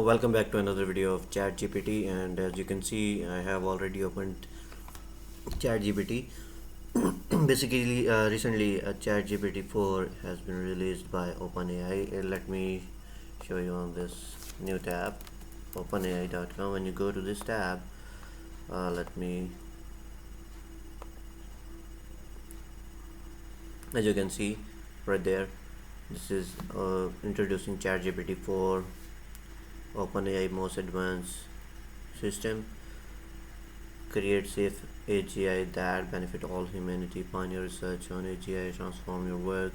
Welcome back to another video of ChatGPT, and as you can see I have already opened ChatGPT. Basically recently ChatGPT 4 has been released by OpenAI. Let me show you on this new tab, openai.com. When you go to this tab, let me as you can see right there, this is introducing ChatGPT 4, OpenAI most advanced system. Create safe AGI that benefit all humanity. Pioneer research on AGI, transform your work.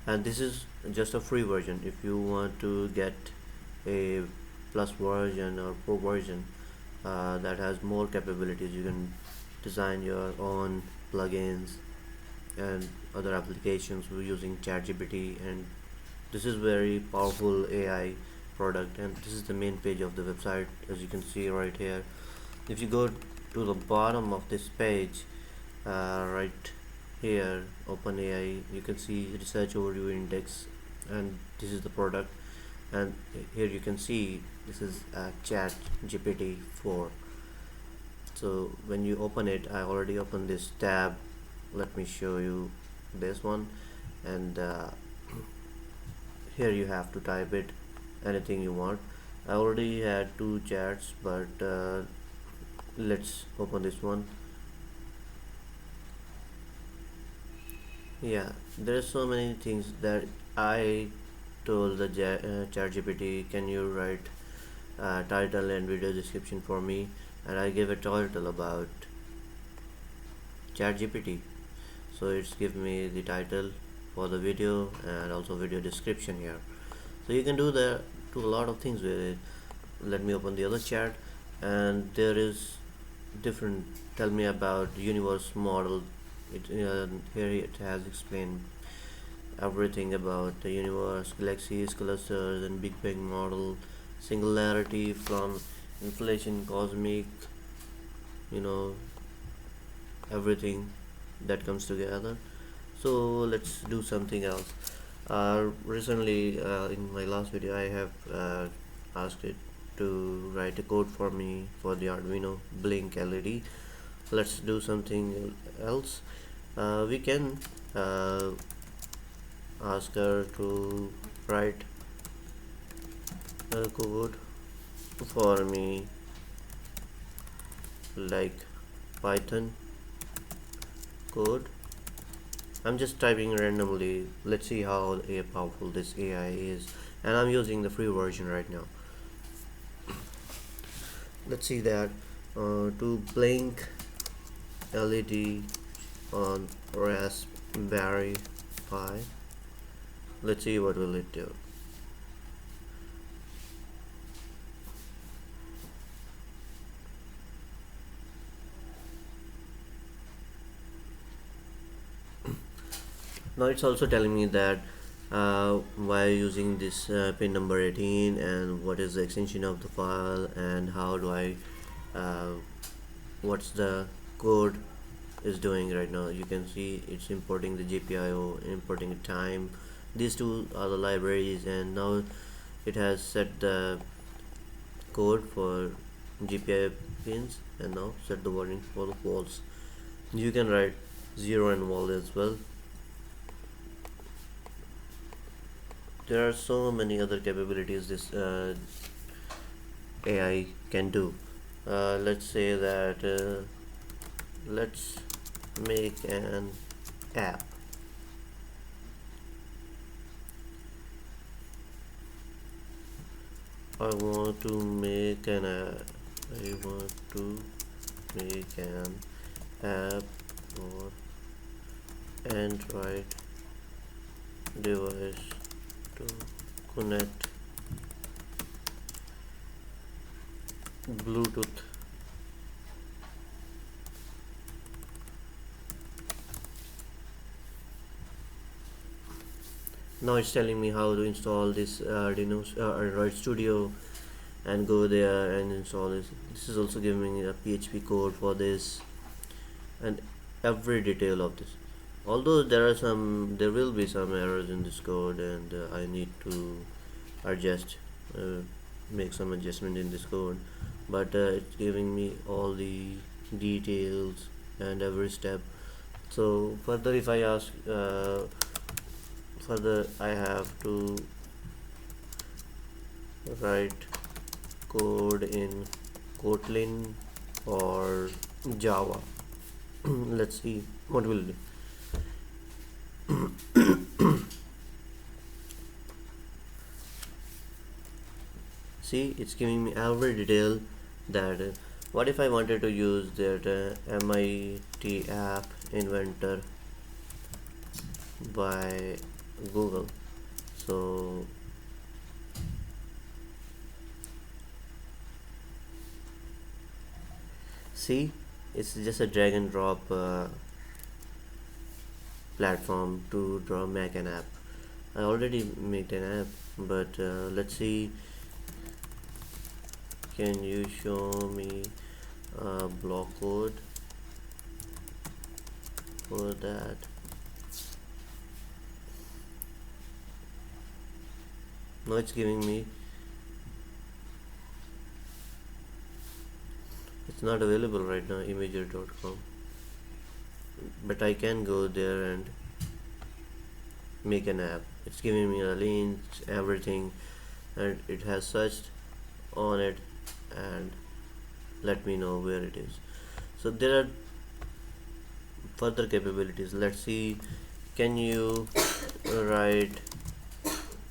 And this is just a free version. If you want to get a plus version or pro version that has more capabilities, you can design your own plugins and other applications using ChatGPT. And this is very powerful AI product, and this is the main page of the website, as you can see right here. If you go to the bottom of this page, right here, OpenAI, you can see research overview index, and this is the product. And here you can see this is chat GPT 4. So when you open it, I already opened this tab. Let me show you this one. And here you have to type it anything you want. I already had two chats, but let's open this one. Yeah, there are so many things that I told the ChatGPT, can you write title and video description for me? And I gave a title about ChatGPT, so it's give me the title for the video and also video description here. So you can do a lot of things with it. Let me open the other chat, and there is different. Tell me about universe model. Here it has explained everything about the universe, galaxies, clusters, and Big Bang model, singularity from inflation, cosmic, you know, everything that comes together. So let's do something else. Recently, in my last video, I have asked it to write a code for me for the Arduino blink LED. Let's do something else. We can ask her to write a code for me like Python code. I'm just typing randomly. Let's see how powerful this AI is, and I'm using the free version right now. Let's see that to blink LED on Raspberry Pi. Let's see what will it do. Now it's also telling me that why using this pin number 18, and what is the extension of the file, and how do I what's the code is doing right now. You can see it's importing the GPIO, importing time. These two are the libraries, and now it has set the code for GPIO pins, and now set the warning for the false. You can write 0 and 1 as well. There are so many other capabilities this AI can do. Let's say that let's make an app. I want to make an app for Android device to connect Bluetooth. Now it's telling me how to install this Arduino Android Studio, and go there and install this. This is also giving me a PHP code for this, and every detail of this. Although there will be some errors in this code, and I need to adjust make some adjustment in this code, but it's giving me all the details and every step. So further, if I ask further, I have to write code in Kotlin or Java. Let's see what will do. See, it's giving me every detail that what if I wanted to use that MIT app inventor by Google. So see, it's just a drag and drop platform to draw make an app. I already made an app, but let's see, can you show me block code for that? Now it's giving me, it's not available right now, imager.com, but I can go there and make an app. It's giving me a link, everything, and it has searched on it and let me know where it is. So there are further capabilities. Let's see, can you write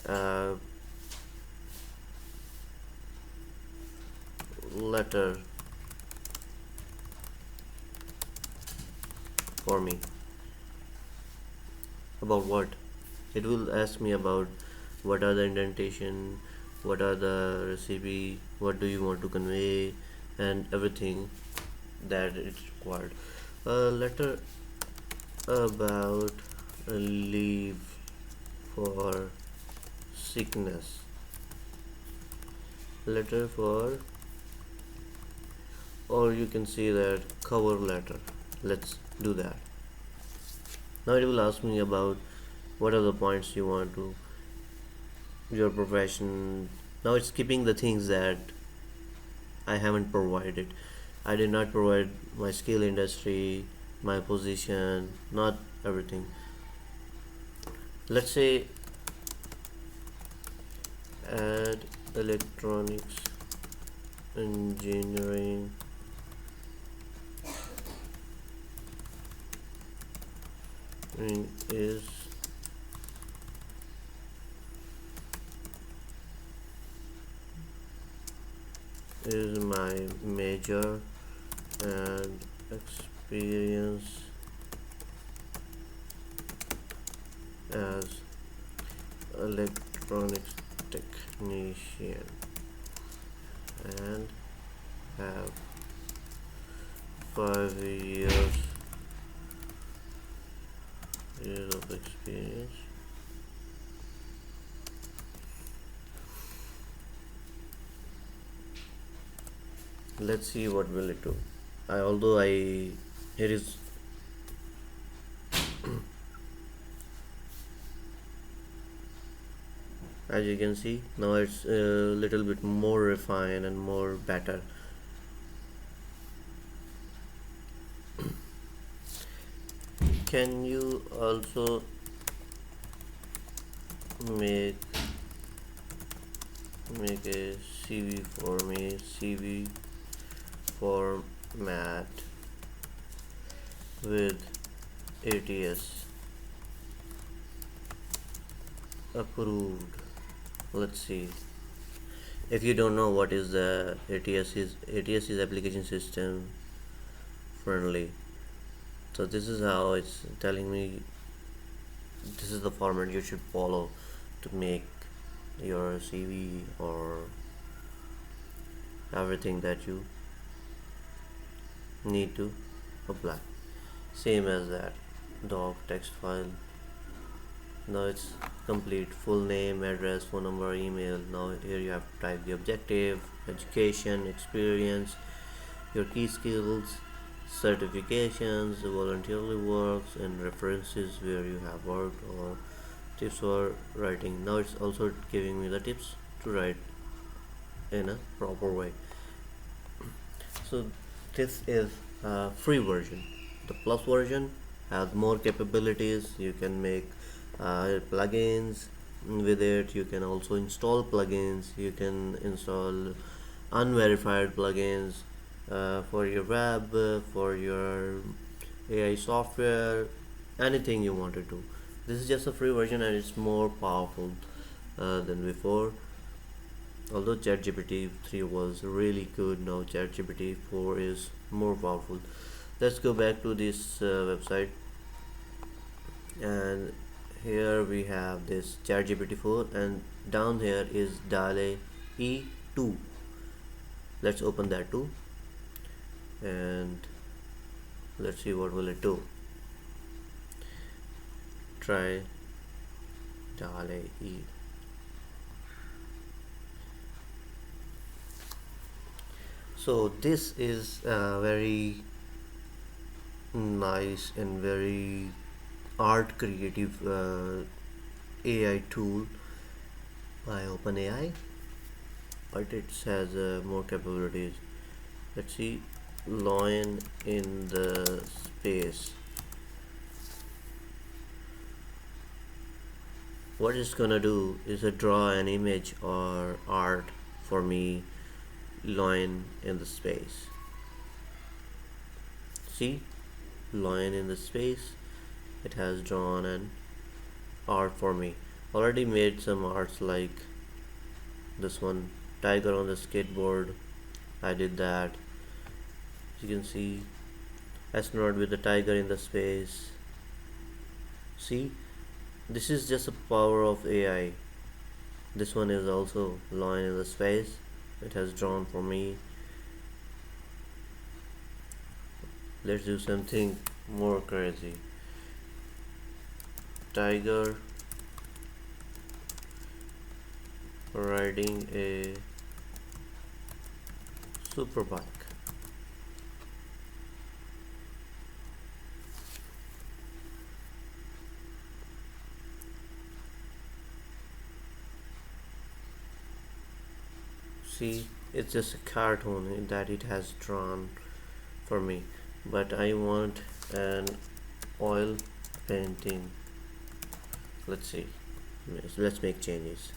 a letter for me? About what? It will ask me about what are the indentation, what are the recipe, what do you want to convey, and everything that it's required. A letter about a leave for sickness, letter for, or you can see that cover letter. Let's do that. Now it will ask me about what are the points you want to your profession. Now it's skipping the things that I haven't provided. I did not provide my skill industry, my position, not everything. Let's say add electronics engineering is my major and experience as electronics technician and have 5 years of experience. Let's see what will it do. Although here is as you can see, now it's a little bit more refined and more better. Can you also make a CV for me? CV format with ATS approved. Let's see. If you don't know what is the ATS is application system friendly. So this is how it's telling me this is the format you should follow to make your CV or everything that you need to apply. Same as that doc text file. Now it's complete, full name, address, phone number, email. Now here you have to type the objective, education, experience, your key skills, certifications, voluntarily works, and references where you have worked, or tips for writing. Now it's also giving me the tips to write in a proper way. So this is a free version. The plus version has more capabilities. You can make plugins with it. You can also install plugins. You can install unverified plugins for your web, for your AI software, anything you want to do. This is just a free version and it's more powerful than before. Although ChatGPT 3 was really good, now ChatGPT 4 is more powerful. Let's go back to this website, and here we have this ChatGPT 4, and down here is DALE E2. Let's open that too, and let's see what will it do. Try DALE E. So this is very nice and very art creative AI tool by OpenAI, but it has more capabilities. Let's see, line in the space. What it's gonna do is draw an image or art for me, line in the space. See, line in the space, it has drawn an art for me. Already made some arts like this one, tiger on the skateboard. I did that. You can see astronaut with the tiger in the space. See, this is just a power of AI. This one is also line in the space. It has drawn for me. Let's do something more crazy. Tiger riding a super bike. See, it's just a cartoon that it has drawn for me, but I want an oil painting. Let's see, let's make changes.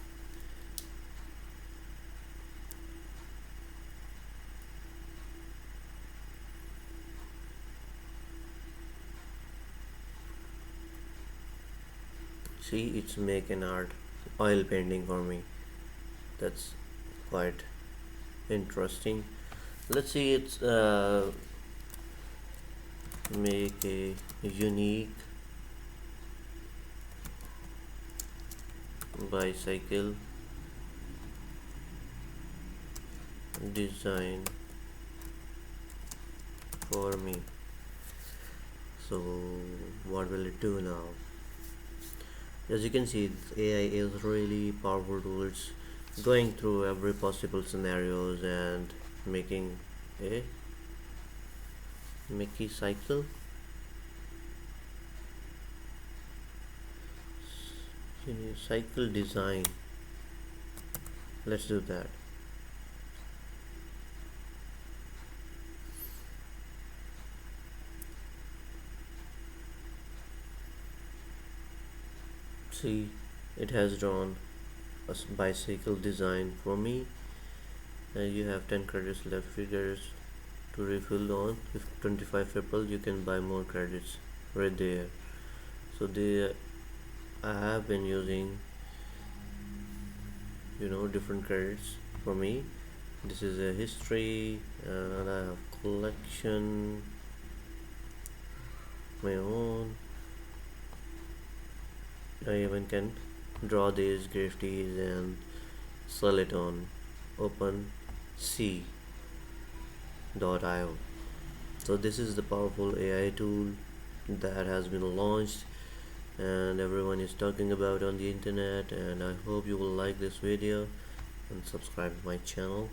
See, it's make an art oil painting for me. That's quite interesting. Let's see, it's make a unique bicycle design for me. So what will it do now? As you can see, AI is really powerful tool. It's going through every possible scenarios and making a Mickey cycle. Cycle design. Let's do that. See, it has drawn a bicycle design for me. You have 10 credits left. Figures to refill on. If 25 people, you can buy more credits right there. So I have been using different credits for me. This is a history, and I have collection, my own. I even can draw these graffitis and sell it on OpenSea.io. So this is the powerful AI tool that has been launched and everyone is talking about on the internet, and I hope you will like this video and subscribe to my channel.